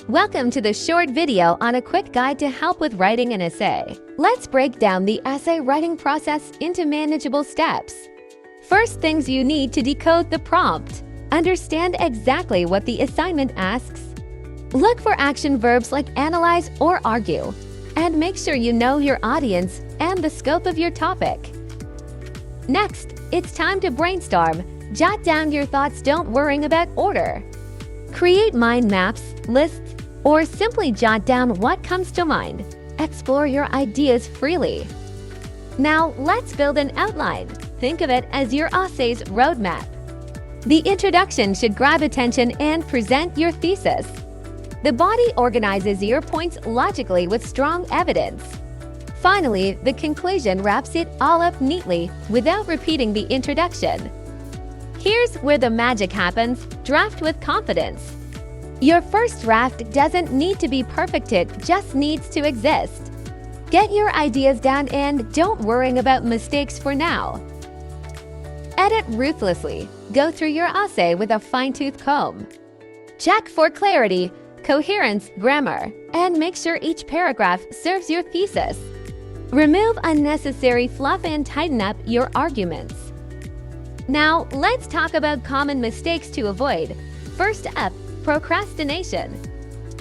Welcome to the short video on a quick guide to help with writing an essay. Let's break down the essay writing process into manageable steps. First things you need to decode the prompt. Understand exactly what the assignment asks. Look for action verbs like analyze or argue, and make sure you know your audience and the scope of your topic. Next, it's time to brainstorm. Jot down your thoughts, don't worry about order. Create mind maps, lists, or simply jot down what comes to mind. Explore your ideas freely. Now, let's build an outline. Think of it as your essay's roadmap. The introduction should grab attention and present your thesis. The body organizes your points logically with strong evidence. Finally, the conclusion wraps it all up neatly without repeating the introduction. Here's where the magic happens. Draft with confidence. Your first draft doesn't need to be perfect, it just needs to exist. Get your ideas down and don't worry about mistakes for now. Edit ruthlessly. Go through your essay with a fine-tooth comb. Check for clarity, coherence, grammar, and make sure each paragraph serves your thesis. Remove unnecessary fluff and tighten up your arguments. Now, let's talk about common mistakes to avoid. First up, procrastination.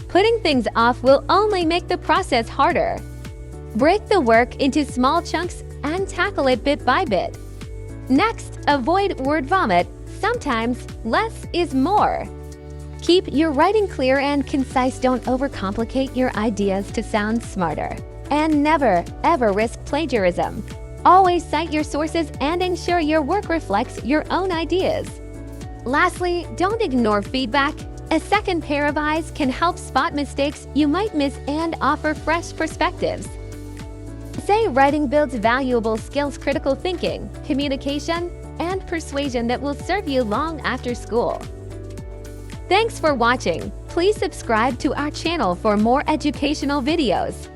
Putting things off will only make the process harder. Break the work into small chunks and tackle it bit by bit. Next, avoid word vomit. Sometimes less is more. Keep your writing clear and concise. Don't overcomplicate your ideas to sound smarter. And never, ever risk plagiarism. Always cite your sources and ensure your work reflects your own ideas. Lastly, don't ignore feedback. A second pair of eyes can help spot mistakes you might miss and offer fresh perspectives. Essay writing builds valuable skills, critical thinking, communication, and persuasion that will serve you long after school. Thanks for watching. Please subscribe to our channel for more educational videos.